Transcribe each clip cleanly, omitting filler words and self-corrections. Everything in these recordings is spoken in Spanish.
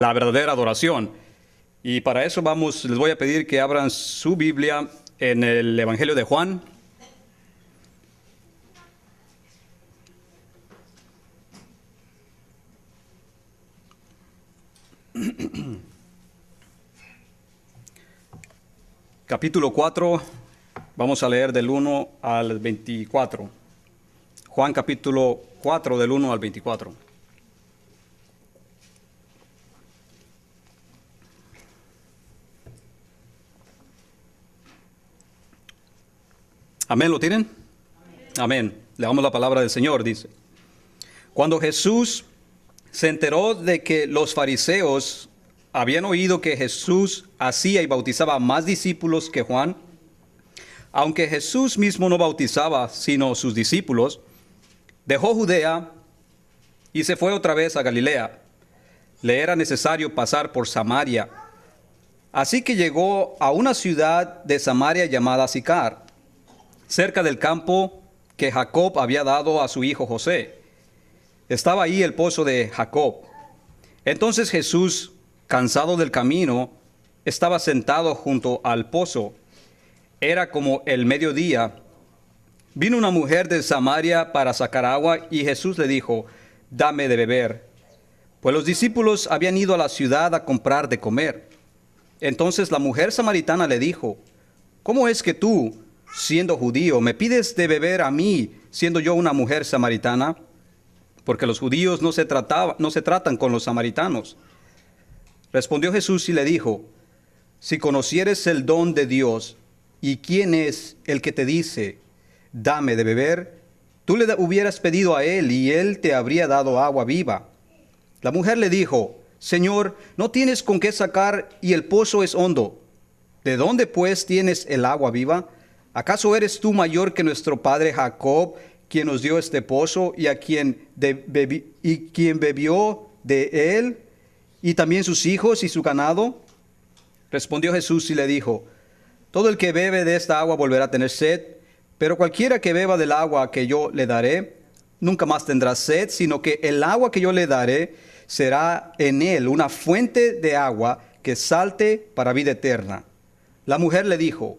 la verdadera adoración. Y para eso les voy a pedir que abran su Biblia en el Evangelio de Juan. Capítulo 4, vamos a leer del 1 al 24. Juan capítulo 4 del 1 al 24. Amén, ¿lo tienen? Amén. Leamos la palabra del Señor, dice. Cuando Jesús se enteró de que los fariseos habían oído que Jesús hacía y bautizaba más discípulos que Juan, aunque Jesús mismo no bautizaba, sino sus discípulos, dejó Judea y se fue otra vez a Galilea. Le era necesario pasar por Samaria. Así que llegó a una ciudad de Samaria llamada Sicar, cerca del campo que Jacob había dado a su hijo José. Estaba ahí el pozo de Jacob. Entonces Jesús, cansado del camino, estaba sentado junto al pozo. Era como el mediodía. Vino una mujer de Samaria para sacar agua y Jesús le dijo: «Dame de beber», pues los discípulos habían ido a la ciudad a comprar de comer. Entonces la mujer samaritana le dijo: «¿Cómo es que tú, siendo judío, me pides de beber a mí, siendo yo una mujer samaritana?» Porque los judíos no se tratan con los samaritanos. Respondió Jesús y le dijo: «Si conocieres el don de Dios y quién es el que te dice, dame de beber, tú le hubieras pedido a él y él te habría dado agua viva». La mujer le dijo: «Señor, no tienes con qué sacar y el pozo es hondo. ¿De dónde pues tienes el agua viva? ¿Acaso eres tú mayor que nuestro padre Jacob, quien nos dio este pozo y quien bebió de él, y también sus hijos y su ganado?» Respondió Jesús y le dijo: «Todo el que bebe de esta agua volverá a tener sed, pero cualquiera que beba del agua que yo le daré, nunca más tendrá sed, sino que el agua que yo le daré será en él una fuente de agua que salte para vida eterna». La mujer le dijo: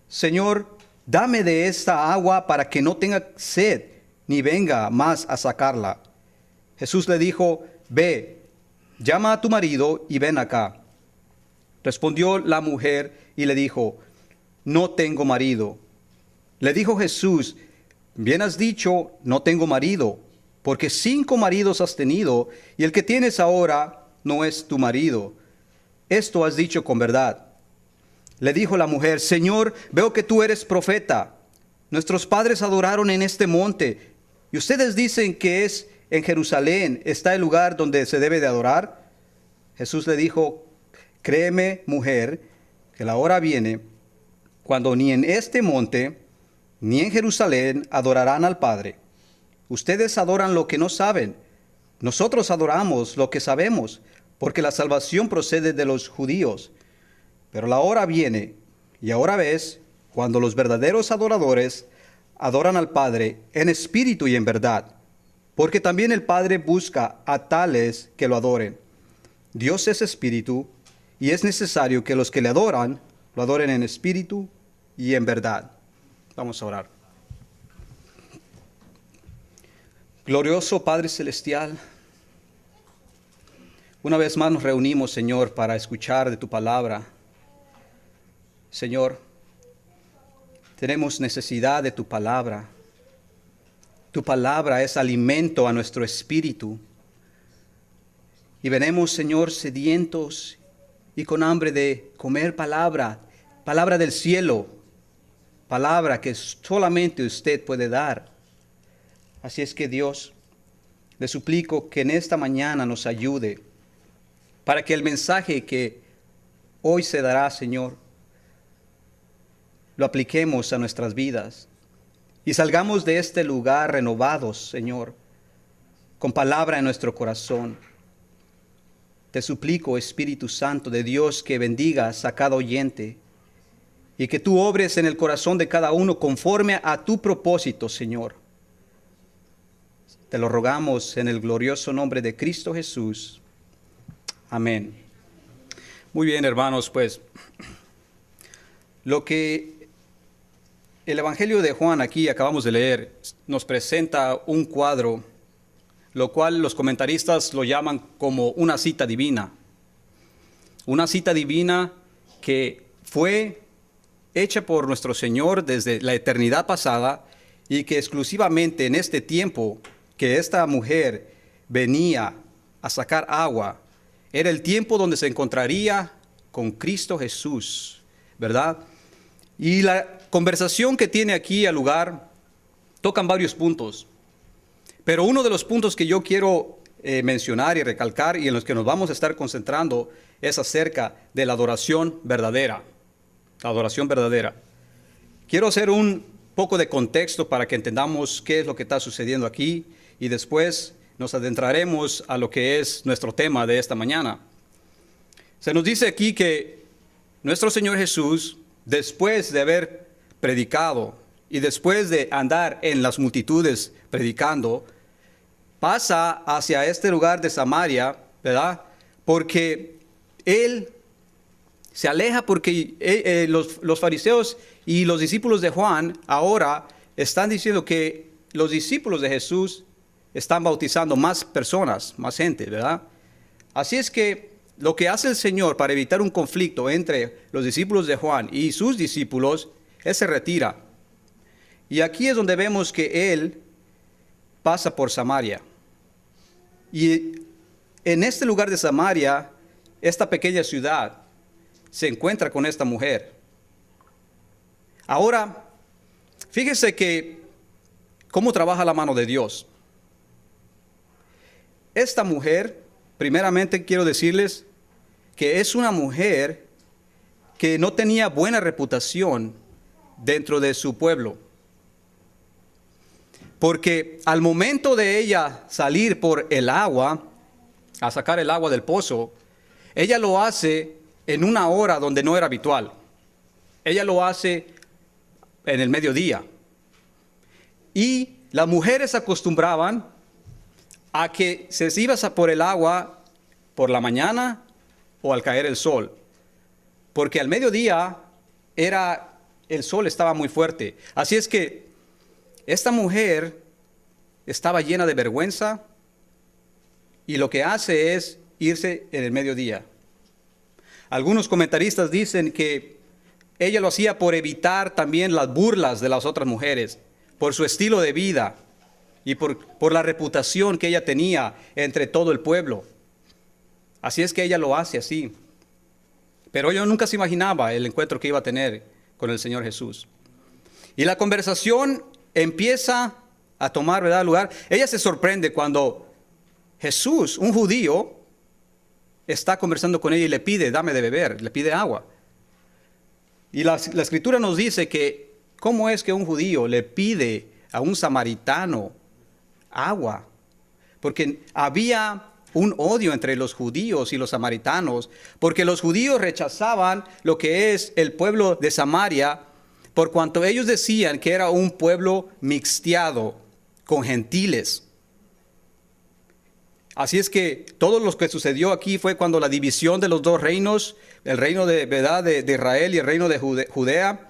«Señor, dame de esta agua para que no tenga sed, ni venga más a sacarla». Jesús le dijo: «Ve, llama a tu marido y ven acá». Respondió la mujer y le dijo: «No tengo marido». Le dijo Jesús: «Bien has dicho, no tengo marido, porque 5 maridos has tenido, y el que tienes ahora no es tu marido. Esto has dicho con verdad». Le dijo la mujer: «Señor, veo que tú eres profeta. Nuestros padres adoraron en este monte, y ustedes dicen que es en Jerusalén está el lugar donde se debe de adorar». Jesús le dijo: «Créeme, mujer, que la hora viene cuando ni en este monte ni en Jerusalén adorarán al Padre. Ustedes adoran lo que no saben. Nosotros adoramos lo que sabemos, porque la salvación procede de los judíos. Pero la hora viene, y ahora ves, cuando los verdaderos adoradores adoran al Padre en espíritu y en verdad, porque también el Padre busca a tales que lo adoren. Dios es espíritu, y es necesario que los que le adoran, lo adoren en espíritu y en verdad». Vamos a orar. Glorioso Padre Celestial, una vez más nos reunimos, Señor, para escuchar de tu palabra. Señor, tenemos necesidad de tu palabra. Tu palabra es alimento a nuestro espíritu. Y venimos, Señor, sedientos y con hambre de comer palabra del cielo, palabra que solamente usted puede dar. Así es que, Dios, le suplico que en esta mañana nos ayude para que el mensaje que hoy se dará, Señor, lo apliquemos a nuestras vidas y salgamos de este lugar renovados, Señor, con palabra en nuestro corazón. Te suplico, Espíritu Santo de Dios, que bendigas a cada oyente y que tú obres en el corazón de cada uno conforme a tu propósito, Señor. Te lo rogamos en el glorioso nombre de Cristo Jesús. Amén. Muy bien, hermanos, pues lo que el Evangelio de Juan aquí acabamos de leer nos presenta un cuadro, lo cual los comentaristas lo llaman como una cita divina. Una cita divina que fue hecha por nuestro Señor desde la eternidad pasada y que exclusivamente en este tiempo que esta mujer venía a sacar agua, era el tiempo donde se encontraría con Cristo Jesús, ¿verdad? Y la conversación que tiene aquí al lugar tocan varios puntos. Pero uno de los puntos que yo quiero mencionar y recalcar y en los que nos vamos a estar concentrando es acerca de la adoración verdadera. La adoración verdadera. Quiero hacer un poco de contexto para que entendamos qué es lo que está sucediendo aquí y después nos adentraremos a lo que es nuestro tema de esta mañana. Se nos dice aquí que nuestro Señor Jesús, después de haber predicado y después de andar en las multitudes predicando, pasa hacia este lugar de Samaria, ¿verdad? Porque Él se aleja porque los fariseos y los discípulos de Juan ahora están diciendo que los discípulos de Jesús están bautizando más personas, más gente, ¿verdad? Así es que lo que hace el Señor para evitar un conflicto entre los discípulos de Juan y sus discípulos, Él se retira. Y aquí es donde vemos que Él pasa por Samaria. Y en este lugar de Samaria, esta pequeña ciudad, se encuentra con esta mujer. Ahora, fíjese que cómo trabaja la mano de Dios. Esta mujer, primeramente quiero decirles que es una mujer que no tenía buena reputación dentro de su pueblo. Porque al momento de ella salir por el agua, a sacar el agua del pozo, ella lo hace en una hora donde no era habitual. Ella lo hace en el mediodía. Y las mujeres acostumbraban a que se iba por el agua por la mañana o al caer el sol. Porque al mediodía el sol estaba muy fuerte. Así es que esta mujer estaba llena de vergüenza y lo que hace es irse en el mediodía. Algunos comentaristas dicen que ella lo hacía por evitar también las burlas de las otras mujeres, por su estilo de vida y por la reputación que ella tenía entre todo el pueblo. Así es que ella lo hace así. Pero ella nunca se imaginaba el encuentro que iba a tener con el Señor Jesús. Y la conversación empieza a tomar, ¿verdad?, lugar. Ella se sorprende cuando Jesús, un judío, está conversando con ella y le pide, dame de beber, le pide agua. Y la Escritura nos dice que cómo es que un judío le pide a un samaritano agua. Porque había un odio entre los judíos y los samaritanos, porque los judíos rechazaban lo que es el pueblo de Samaria, por cuanto ellos decían que era un pueblo mixteado con gentiles. Así es que todo lo que sucedió aquí fue cuando la división de los dos reinos, el reino de, ¿verdad?, de Israel y el reino de Judea,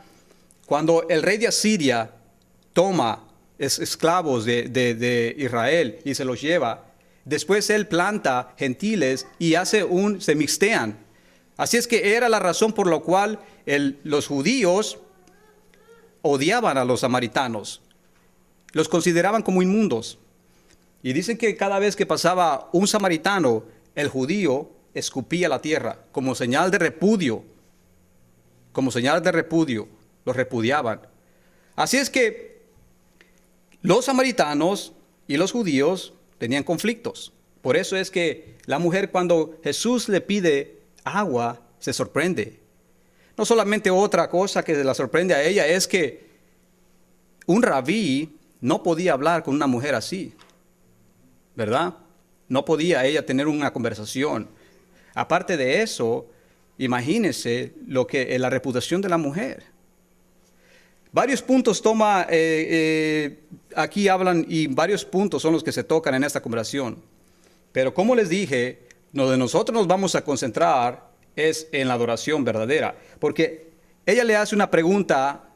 cuando el rey de Asiria toma esclavos de Israel y se los lleva, después él planta gentiles y se mixtean. Así es que era la razón por la cual los judíos odiaban a los samaritanos, los consideraban como inmundos. Y dicen que cada vez que pasaba un samaritano, el judío escupía la tierra como señal de repudio. Como señal de repudio, los repudiaban. Así es que los samaritanos y los judíos tenían conflictos. Por eso es que la mujer, cuando Jesús le pide agua, se sorprende. No solamente otra cosa que la sorprende a ella es que un rabí no podía hablar con una mujer así, ¿verdad? No podía ella tener una conversación. Aparte de eso, imagínense la reputación de la mujer. Varios puntos aquí hablan y varios puntos son los que se tocan en esta conversación. Pero como les dije, donde nosotros nos vamos a concentrar es en la adoración verdadera. Porque ella le hace una pregunta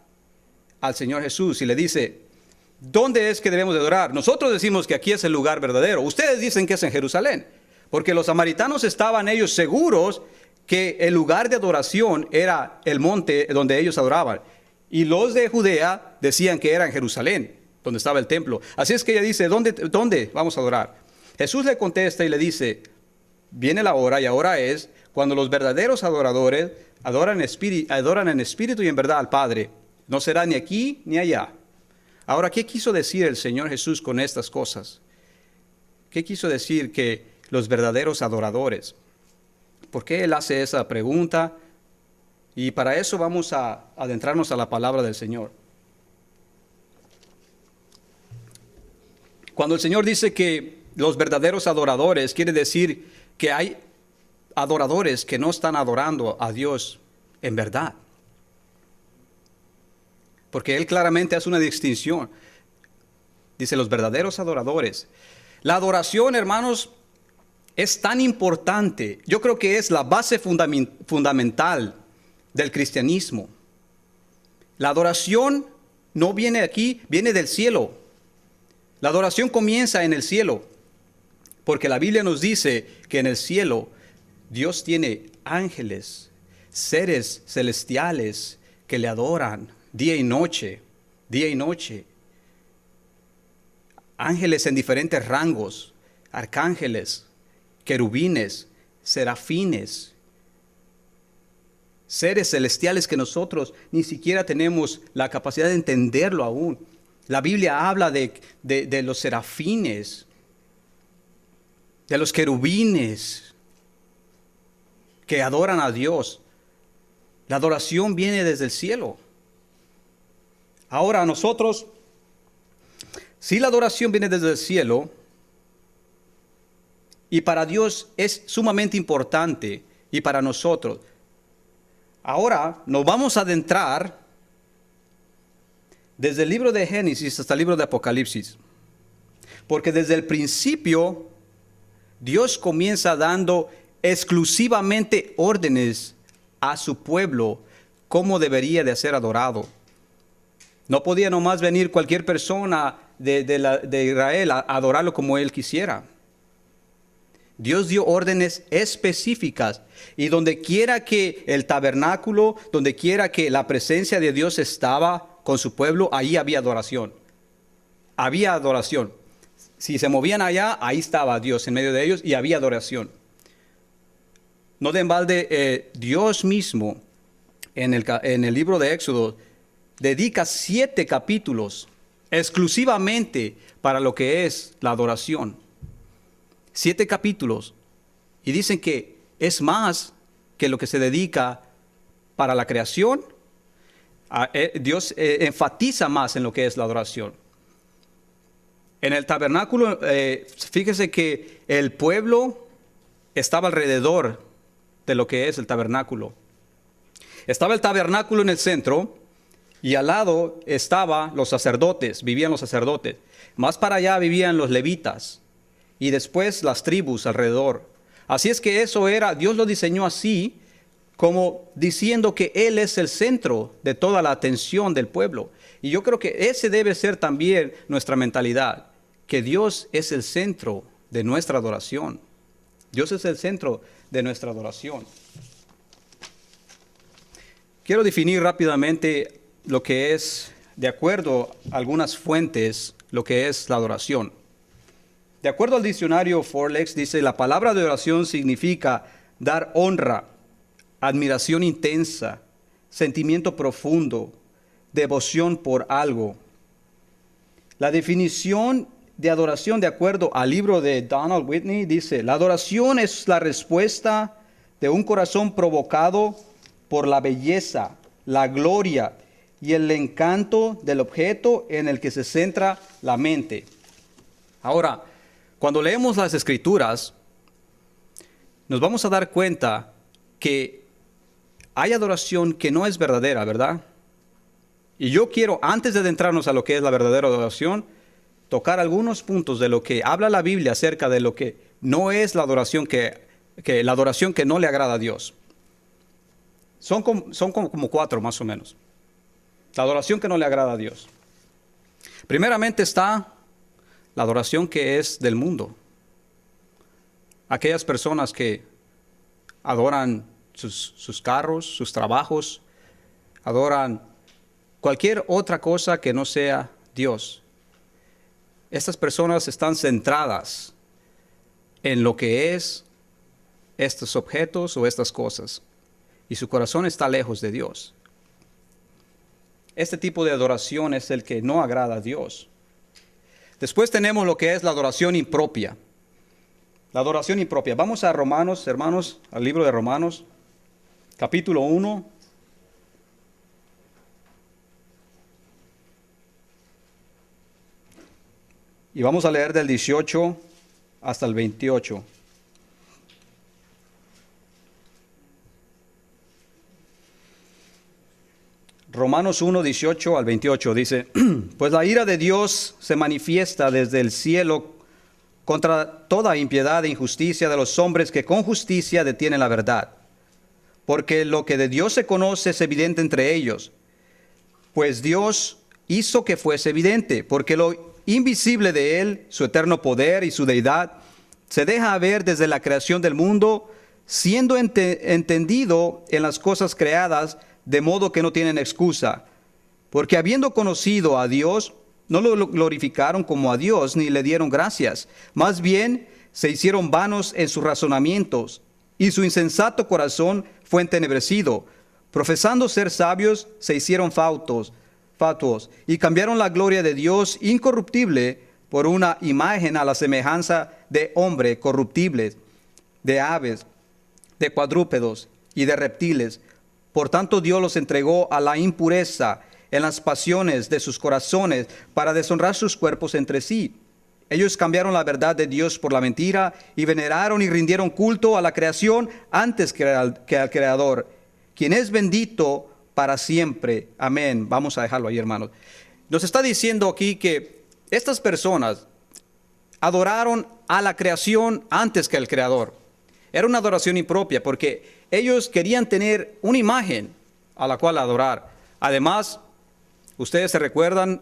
al Señor Jesús y le dice, ¿dónde es que debemos de adorar? Nosotros decimos que aquí es el lugar verdadero. Ustedes dicen que es en Jerusalén. Porque los samaritanos estaban ellos seguros que el lugar de adoración era el monte donde ellos adoraban. Y los de Judea decían que era en Jerusalén, donde estaba el templo. Así es que ella dice, ¿dónde vamos a adorar? Jesús le contesta y le dice, viene la hora, y ahora es, cuando los verdaderos adoradores adoran en espíritu y en verdad al Padre. No será ni aquí ni allá. Ahora, ¿qué quiso decir el Señor Jesús con estas cosas? ¿Qué quiso decir que los verdaderos adoradores? ¿Por qué Él hace esa pregunta? Y para eso vamos a adentrarnos a la palabra del Señor. Cuando el Señor dice que los verdaderos adoradores, quiere decir que hay adoradores que no están adorando a Dios en verdad. Porque Él claramente hace una distinción. Dice los verdaderos adoradores. La adoración, hermanos, es tan importante. Yo creo que es la base fundamental del cristianismo. La adoración no viene aquí, viene del cielo. La adoración comienza en el cielo. Porque la Biblia nos dice que en el cielo Dios tiene ángeles, seres celestiales que le adoran día y noche, día y noche. Ángeles en diferentes rangos, arcángeles, querubines, serafines, seres celestiales que nosotros ni siquiera tenemos la capacidad de entenderlo aún. La Biblia habla de los serafines, de los querubines que adoran a Dios. La adoración viene desde el cielo. Ahora nosotros, si la adoración viene desde el cielo, y para Dios es sumamente importante, y para nosotros, ahora nos vamos a adentrar desde el libro de Génesis hasta el libro de Apocalipsis. Porque desde el principio, Dios comienza dando exclusivamente órdenes a su pueblo cómo debería de ser adorado. No podía nomás venir cualquier persona de Israel a adorarlo como él quisiera. Dios dio órdenes específicas, y donde quiera que el tabernáculo, donde quiera que la presencia de Dios estaba con su pueblo, ahí había adoración. Había adoración. Si se movían allá, ahí estaba Dios en medio de ellos y había adoración. No de en balde, Dios mismo en el libro de Éxodo dedica 7 capítulos exclusivamente para lo que es la adoración. 7 capítulos. Y dicen que es más que lo que se dedica para la creación. Dios enfatiza más en lo que es la adoración. En el tabernáculo, fíjese que el pueblo estaba alrededor de lo que es el tabernáculo. Estaba el tabernáculo en el centro, y al lado estaban los sacerdotes, vivían los sacerdotes. Más para allá vivían los levitas, y después las tribus alrededor. Así es que eso era, Dios lo diseñó así, como diciendo que Él es el centro de toda la atención del pueblo. Y yo creo que ese debe ser también nuestra mentalidad, que Dios es el centro de nuestra adoración. Dios es el centro de nuestra adoración. Quiero definir rápidamente lo que es, de acuerdo a algunas fuentes, lo que es la adoración. De acuerdo al diccionario Forlex, dice, la palabra adoración significa dar honra, admiración intensa, sentimiento profundo, devoción por algo. La definición de adoración, de acuerdo al libro de Donald Whitney, dice, la adoración es la respuesta de un corazón provocado por la belleza, la gloria y el encanto del objeto en el que se centra la mente. Ahora, cuando leemos las Escrituras, nos vamos a dar cuenta que hay adoración que no es verdadera, ¿verdad? Y yo quiero, antes de adentrarnos a lo que es la verdadera adoración, tocar algunos puntos de lo que habla la Biblia acerca de lo que no es la adoración que que la adoración que no le agrada a Dios. Son como 4 más o menos. La adoración que no le agrada a Dios. Primeramente está la adoración que es del mundo. Aquellas personas que adoran sus carros, sus trabajos, adoran cualquier otra cosa que no sea Dios. Estas personas están centradas en lo que es estos objetos o estas cosas, y su corazón está lejos de Dios. Este tipo de adoración es el que no agrada a Dios. Después tenemos lo que es la adoración impropia. La adoración impropia. Vamos a Romanos, hermanos, al libro de Romanos, capítulo 1. Y vamos a leer del 18 hasta el 28. Romanos 1, 18 al 28 dice, pues la ira de Dios se manifiesta desde el cielo contra toda impiedad e injusticia de los hombres que con justicia detienen la verdad. Porque lo que de Dios se conoce es evidente entre ellos, pues Dios hizo que fuese evidente, porque lo invisible de Él, su eterno poder y su deidad, se deja ver desde la creación del mundo, siendo entendido en las cosas creadas, de modo que no tienen excusa. Porque habiendo conocido a Dios, no lo glorificaron como a Dios, ni le dieron gracias. Más bien, se hicieron vanos en sus razonamientos, y su insensato corazón fue entenebrecido. Profesando ser sabios, se hicieron fatuos, y cambiaron la gloria de Dios incorruptible por una imagen a la semejanza de hombre corruptible, de aves, de cuadrúpedos y de reptiles. Por tanto, Dios los entregó a la impureza en las pasiones de sus corazones para deshonrar sus cuerpos entre sí. Ellos cambiaron la verdad de Dios por la mentira y veneraron y rindieron culto a la creación antes que al Creador, quien es bendito para siempre. Amén. Vamos a dejarlo ahí, hermanos. Nos está diciendo aquí que estas personas adoraron a la creación antes que al Creador. Era una adoración impropia porque ellos querían tener una imagen a la cual adorar. Además, ustedes se recuerdan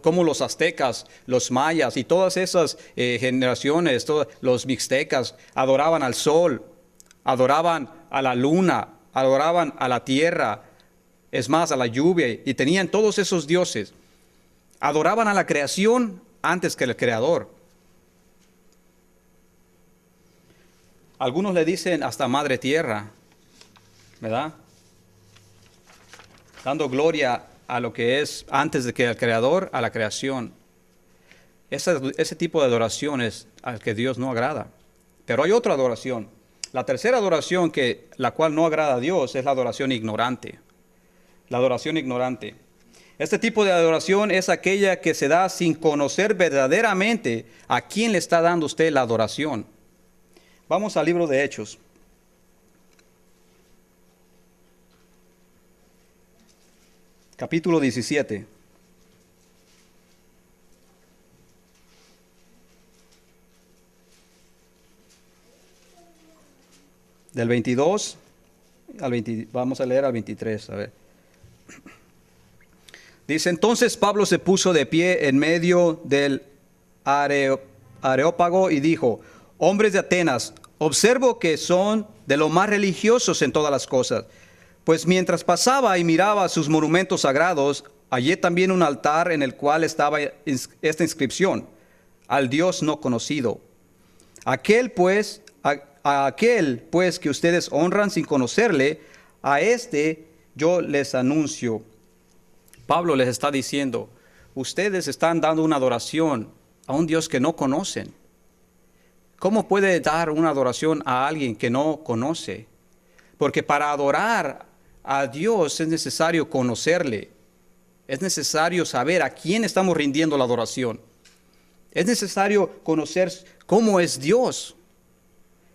cómo los aztecas, los mayas y todas esas generaciones, todos los mixtecas, adoraban al sol, adoraban a la luna, adoraban a la tierra, es más, a la lluvia, y tenían todos esos dioses. Adoraban a la creación antes que al Creador. Algunos le dicen hasta Madre Tierra, ¿verdad? Dando gloria a lo que es antes de que al Creador, a la creación. Ese tipo de adoración es al que Dios no agrada. Pero hay otra adoración. La tercera adoración la cual no agrada a Dios es la adoración ignorante. La adoración ignorante. Este tipo de adoración es aquella que se da sin conocer verdaderamente a quién le está dando usted la adoración. Vamos al libro de Hechos. Capítulo 17. Del 22 al 20, vamos a leer al 23, a ver. Dice, entonces Pablo se puso de pie en medio del Areópago y dijo, hombres de Atenas, observo que son de lo más religiosos en todas las cosas. Pues mientras pasaba y miraba sus monumentos sagrados, hallé también un altar en el cual estaba esta inscripción, al Dios no conocido. Aquel pues que ustedes honran sin conocerle, a este yo les anuncio. Pablo les está diciendo, ustedes están dando una adoración a un Dios que no conocen. ¿Cómo puede dar una adoración a alguien que no conoce? Porque para adorar a Dios es necesario conocerle. Es necesario saber a quién estamos rindiendo la adoración. Es necesario conocer cómo es Dios.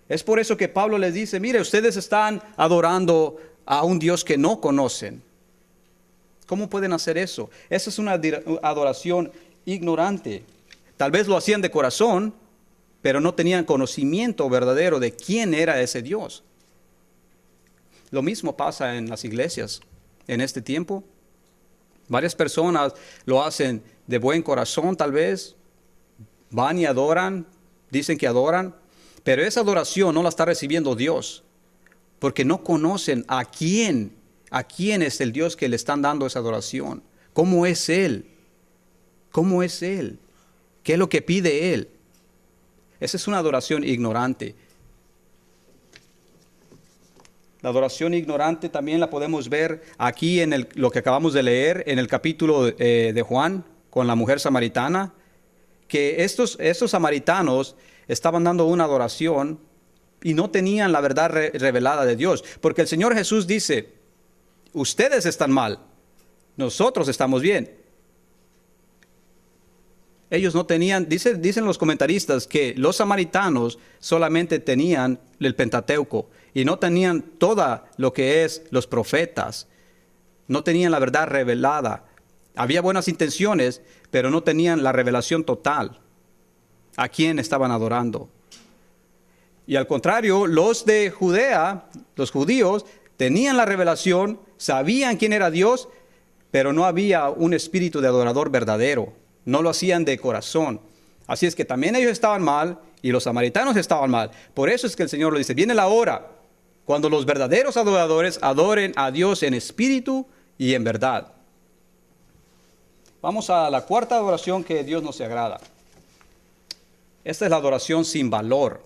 Es por eso que Pablo les dice, mire, ustedes están adorando a un Dios que no conocen. ¿Cómo pueden hacer eso? Esa es una adoración ignorante. Tal vez lo hacían de corazón, pero no tenían conocimiento verdadero de quién era ese Dios. Lo mismo pasa en las iglesias en este tiempo. Varias personas lo hacen de buen corazón tal vez, van y adoran, dicen que adoran, pero esa adoración no la está recibiendo Dios, porque no conocen a quién es el Dios que le están dando esa adoración. ¿Cómo es Él? ¿Cómo es Él? ¿Qué es lo que pide Él? Esa es una adoración ignorante. La adoración ignorante también la podemos ver aquí en lo que acabamos de leer en el capítulo de Juan con la mujer samaritana, que estos samaritanos estaban dando una adoración y no tenían la verdad revelada de Dios. Porque el Señor Jesús dice, ustedes están mal, nosotros estamos bien. Ellos no tenían, dicen los comentaristas, que los samaritanos solamente tenían el Pentateuco y no tenían toda lo que es los profetas. No tenían la verdad revelada. Había buenas intenciones, pero no tenían la revelación total. ¿A quién estaban adorando? Y al contrario, los de Judea, los judíos, tenían la revelación, sabían quién era Dios, pero no había un espíritu de adorador verdadero. No lo hacían de corazón. Así es que también ellos estaban mal y los samaritanos estaban mal. Por eso es que el Señor lo dice, viene la hora cuando los verdaderos adoradores adoren a Dios en espíritu y en verdad. Vamos a la cuarta adoración que Dios no se agrada. Esta es la adoración sin valor.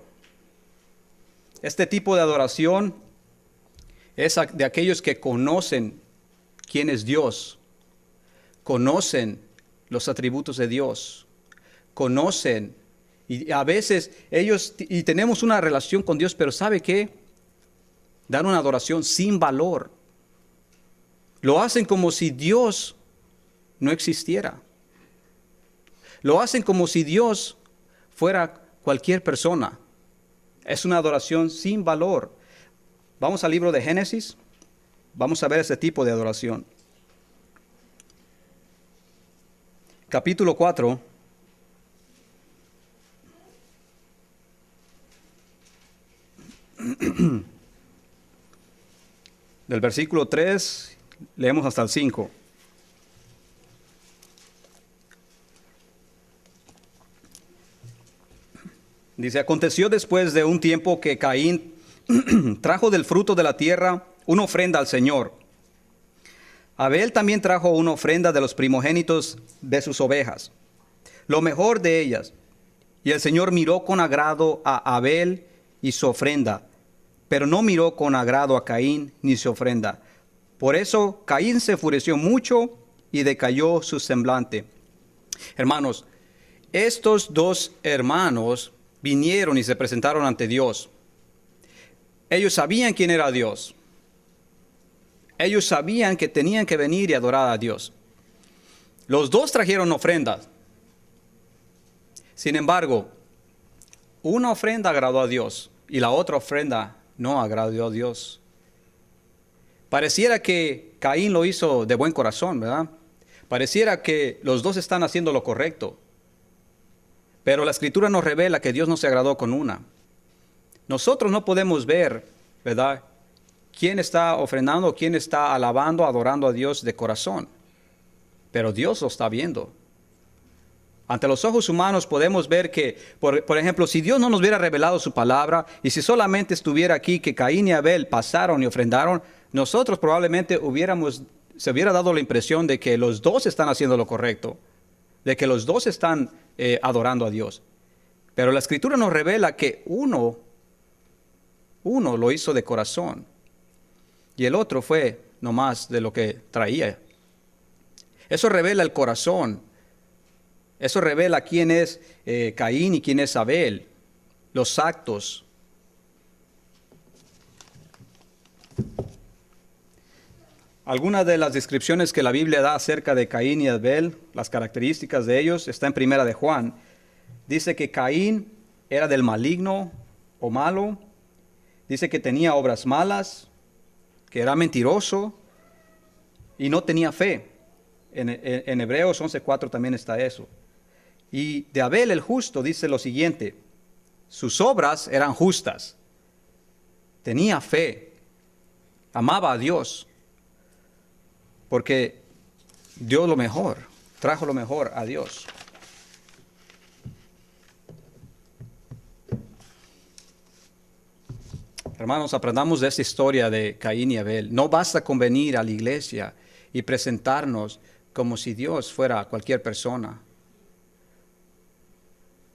Este tipo de adoración es de aquellos que conocen quién es Dios, conocen los atributos de Dios, conocen, y a veces ellos, y tenemos una relación con Dios, pero ¿sabe qué? Dan una adoración sin valor. Lo hacen como si Dios no existiera. Lo hacen como si Dios fuera cualquier persona. Es una adoración sin valor. Vamos al libro de Génesis. Vamos a ver ese tipo de adoración. Capítulo 4. Del versículo 3, leemos hasta el 5. Dice, aconteció después de un tiempo que Caín trajo del fruto de la tierra una ofrenda al Señor. Abel también trajo una ofrenda de los primogénitos de sus ovejas, lo mejor de ellas. Y el Señor miró con agrado a Abel y su ofrenda, pero no miró con agrado a Caín ni su ofrenda. Por eso Caín se enfureció mucho y decayó su semblante. Hermanos, estos dos hermanos vinieron y se presentaron ante Dios. Ellos sabían quién era Dios. Ellos sabían que tenían que venir y adorar a Dios. Los dos trajeron ofrendas. Sin embargo, una ofrenda agradó a Dios y la otra ofrenda no agradó a Dios. Pareciera que Caín lo hizo de buen corazón, ¿verdad? Pareciera que los dos están haciendo lo correcto. Pero la Escritura nos revela que Dios no se agradó con una. Nosotros no podemos ver, ¿verdad?, quién está ofrendando, quién está alabando, adorando a Dios de corazón. Pero Dios lo está viendo. Ante los ojos humanos podemos ver que, por ejemplo, si Dios no nos hubiera revelado su palabra y si solamente estuviera aquí que Caín y Abel pasaron y ofrendaron, nosotros probablemente se hubiera dado la impresión de que los dos están haciendo lo correcto, de que los dos están adorando a Dios. Pero la Escritura nos revela que uno lo hizo de corazón y el otro fue nomás de lo que traía. Eso revela el corazón. Eso revela quién es Caín y quién es Abel, los actos. Algunas de las descripciones que la Biblia da acerca de Caín y Abel, las características de ellos, está en Primera de Juan. Dice que Caín era del maligno o malo. Dice que tenía obras malas, que era mentiroso y no tenía fe. En Hebreos 11:4 también está eso. Y de Abel el justo dice lo siguiente, sus obras eran justas. Tenía fe, amaba a Dios, porque dio lo mejor, trajo lo mejor a Dios. Hermanos, aprendamos de esta historia de Caín y Abel. No basta con venir a la iglesia y presentarnos como si Dios fuera cualquier persona.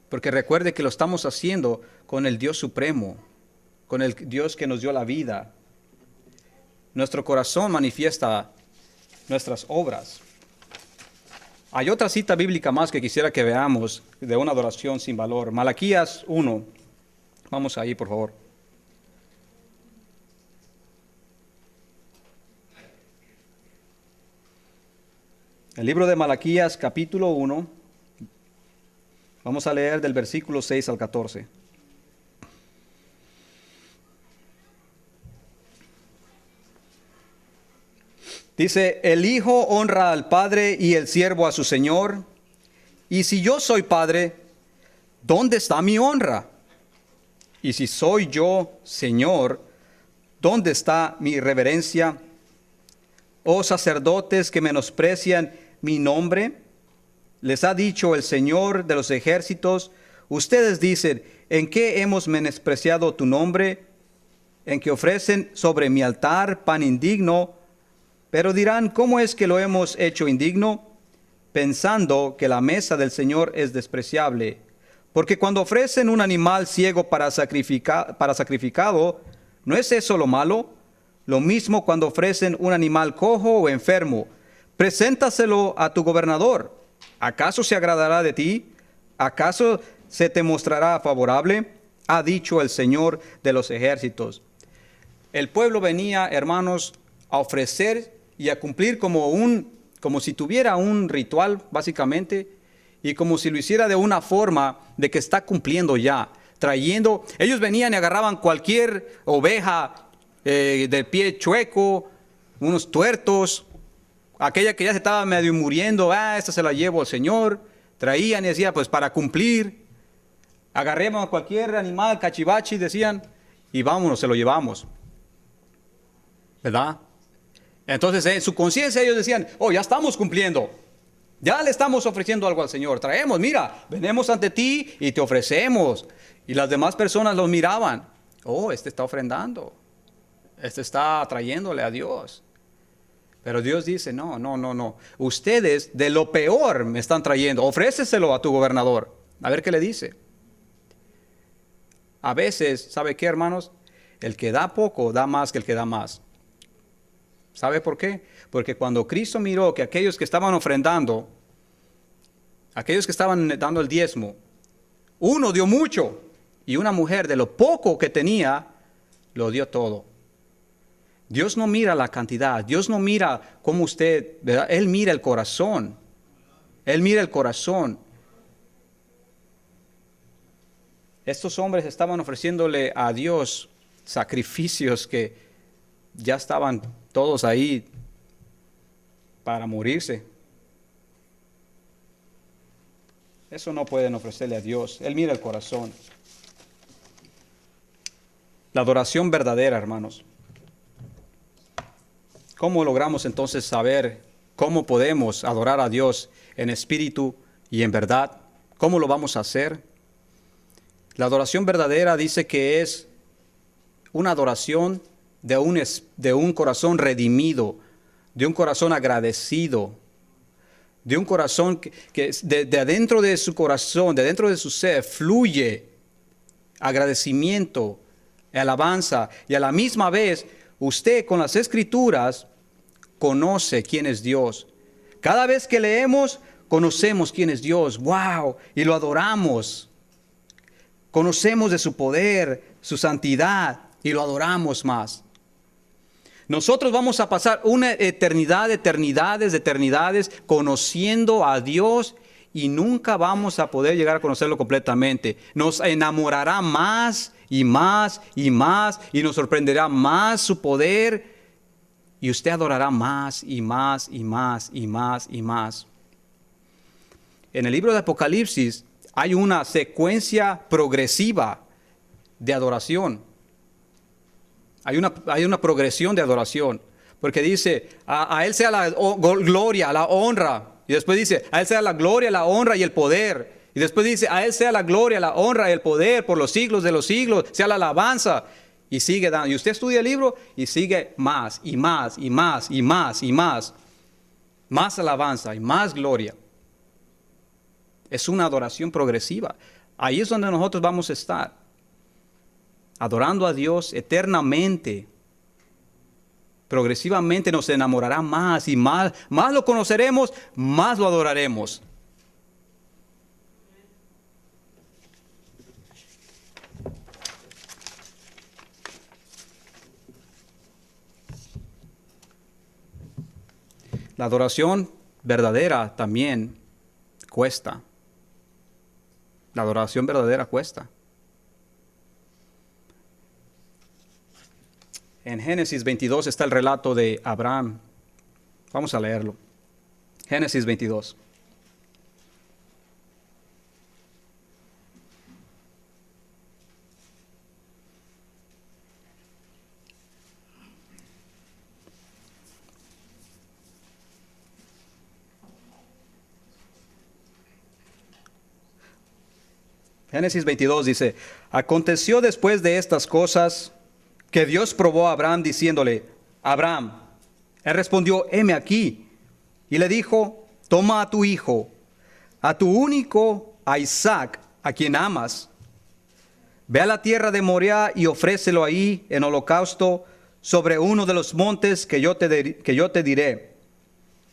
Porque recuerde que lo estamos haciendo con el Dios supremo, con el Dios que nos dio la vida. Nuestro corazón manifiesta nuestras obras. Hay otra cita bíblica más que quisiera que veamos de una adoración sin valor. Malaquías 1. Vamos ahí, por favor. El libro de Malaquías, capítulo 1. Vamos a leer del versículo 6 al 14. Dice, el hijo honra al padre y el siervo a su señor. Y si yo soy padre, ¿dónde está mi honra? Y si soy yo señor, ¿dónde está mi reverencia? Oh sacerdotes que menosprecian mi nombre, les ha dicho el Señor de los ejércitos, ustedes dicen, ¿en qué hemos menospreciado tu nombre? En que ofrecen sobre mi altar pan indigno, pero dirán, ¿cómo es que lo hemos hecho indigno? Pensando que la mesa del Señor es despreciable. Porque cuando ofrecen un animal ciego para sacrificado, ¿no es eso lo malo? Lo mismo cuando ofrecen un animal cojo o enfermo. Preséntaselo a tu gobernador. ¿Acaso se agradará de ti? ¿Acaso se te mostrará favorable? Ha dicho el Señor de los ejércitos. El pueblo venía, hermanos, a ofrecer y a cumplir como si tuviera un ritual, básicamente, y como si lo hiciera de una forma de que está cumpliendo ya, trayendo. Ellos venían y agarraban cualquier oveja del pie chueco, unos tuertos, aquella que ya se estaba medio muriendo, esta se la llevo al Señor. Traían y decían, pues para cumplir, agarremos a cualquier animal, cachivachi, decían, y vámonos, se lo llevamos. ¿Verdad? Entonces en su conciencia ellos decían, oh, ya estamos cumpliendo, ya le estamos ofreciendo algo al Señor, traemos, mira, venimos ante ti y te ofrecemos. Y las demás personas los miraban, oh, este está ofrendando, este está trayéndole a Dios. Pero Dios dice, no, ustedes de lo peor me están trayendo, ofréceselo a tu gobernador, a ver qué le dice. A veces, ¿sabe qué, hermanos? El que da poco da más que el que da más. ¿Sabe por qué? Porque cuando Cristo miró que aquellos que estaban ofrendando, aquellos que estaban dando el diezmo, uno dio mucho y una mujer de lo poco que tenía, lo dio todo. Dios no mira la cantidad, Dios no mira cómo usted, ¿verdad? Él mira el corazón. Él mira el corazón. Estos hombres estaban ofreciéndole a Dios sacrificios que ya estaban todos ahí para morirse. Eso no pueden ofrecerle a Dios. Él mira el corazón. La adoración verdadera, hermanos. ¿Cómo logramos entonces saber cómo podemos adorar a Dios en espíritu y en verdad? ¿Cómo lo vamos a hacer? La adoración verdadera dice que es una adoración de un corazón redimido, de un corazón agradecido, de un corazón que de adentro de su corazón, de adentro de su ser, fluye agradecimiento, alabanza, y a la misma vez usted con las Escrituras conoce quién es Dios. Cada vez que leemos, conocemos quién es Dios. ¡Wow! Y lo adoramos. Conocemos de su poder, su santidad, y lo adoramos más. Nosotros vamos a pasar una eternidad, eternidades, conociendo a Dios y nunca vamos a poder llegar a conocerlo completamente. Nos enamorará más y más y más y nos sorprenderá más su poder y usted adorará más y más y más y más y más. En el libro de Apocalipsis hay una secuencia progresiva de adoración. Hay una progresión de adoración. Porque dice, a Él sea la gloria, la honra. Y después dice, a Él sea la gloria, la honra y el poder. Y después dice, a Él sea la gloria, la honra y el poder por los siglos de los siglos, sea la alabanza. Y sigue dando. Y usted estudia el libro y sigue más y más y más y más y más. Más alabanza y más gloria. Es una adoración progresiva. Ahí es donde nosotros vamos a estar. Adorando a Dios eternamente. Progresivamente nos enamorará más y más. Más lo conoceremos, más lo adoraremos. La adoración verdadera también cuesta. La adoración verdadera cuesta. En Génesis 22 está el relato de Abraham. Vamos a leerlo. Génesis 22. Génesis 22 dice, aconteció después de estas cosas que Dios probó a Abraham diciéndole, Abraham, él respondió, heme aquí. Y le dijo, toma a tu hijo, a tu único, a Isaac, a quien amas. Ve a la tierra de Moriah y ofrécelo ahí en holocausto sobre uno de los montes que yo te diré.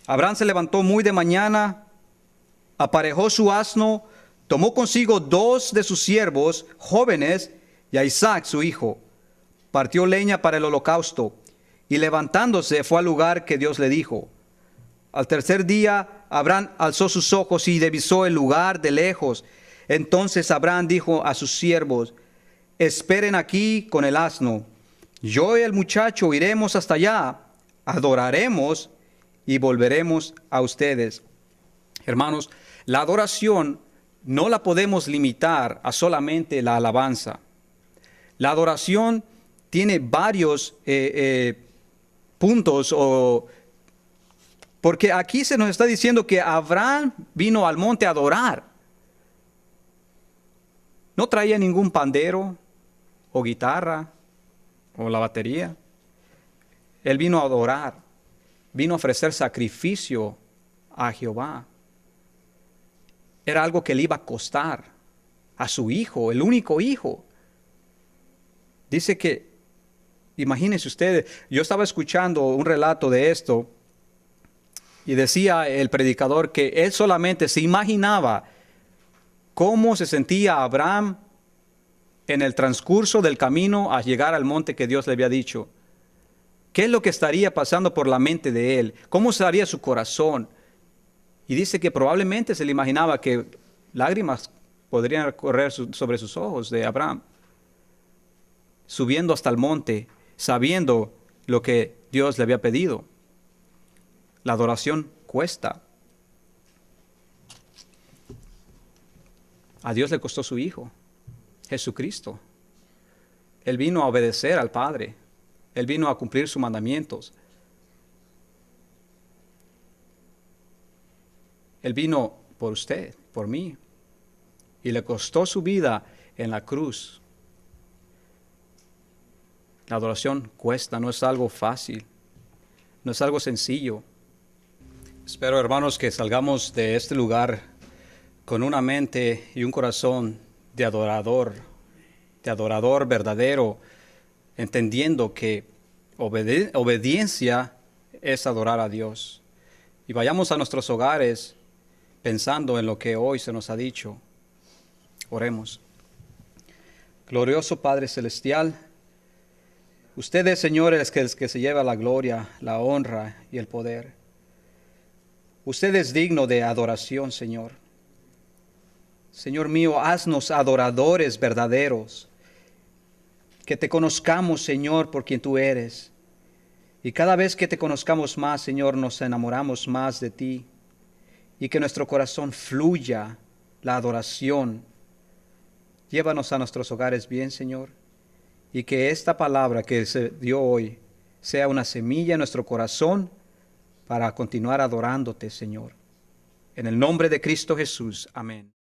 Abraham se levantó muy de mañana, aparejó su asno, tomó consigo 2 de sus siervos jóvenes y a Isaac su hijo. Partió leña para el holocausto y levantándose fue al lugar que Dios le dijo. Al tercer día Abraham alzó sus ojos y divisó el lugar de lejos. Entonces Abraham dijo a sus siervos, esperen aquí con el asno. Yo y el muchacho iremos hasta allá, adoraremos y volveremos a ustedes. Hermanos, la adoración no la podemos limitar a solamente la alabanza. La adoración tiene varios puntos, porque aquí se nos está diciendo que Abraham vino al monte a adorar. No traía ningún pandero o guitarra o la batería. Él vino a adorar, vino a ofrecer sacrificio a Jehová. Era algo que le iba a costar a su hijo, el único hijo. Dice que, imagínense ustedes, yo estaba escuchando un relato de esto y decía el predicador que él solamente se imaginaba cómo se sentía Abraham en el transcurso del camino a llegar al monte que Dios le había dicho. ¿Qué es lo que estaría pasando por la mente de él? ¿Cómo estaría su corazón? Y dice que probablemente se le imaginaba que lágrimas podrían correr sobre sus ojos de Abraham, subiendo hasta el monte, sabiendo lo que Dios le había pedido. La adoración cuesta. A Dios le costó su Hijo, Jesucristo. Él vino a obedecer al Padre. Él vino a cumplir sus mandamientos. Él vino por usted, por mí. Y le costó su vida en la cruz. La adoración cuesta, no es algo fácil. No es algo sencillo. Espero, hermanos, que salgamos de este lugar con una mente y un corazón de adorador verdadero, entendiendo que obediencia es adorar a Dios. Y vayamos a nuestros hogares pensando en lo que hoy se nos ha dicho. Oremos. Glorioso Padre Celestial, usted es, Señor, el que se lleva la gloria, la honra y el poder. Usted es digno de adoración, Señor. Señor mío, haznos adoradores verdaderos. Que te conozcamos, Señor, por quien tú eres. Y cada vez que te conozcamos más, Señor, nos enamoramos más de ti. Y que nuestro corazón fluya la adoración. Llévanos a nuestros hogares bien, Señor. y que esta palabra que se dio hoy sea una semilla en nuestro corazón para continuar adorándote, Señor. En el nombre de Cristo Jesús. Amén.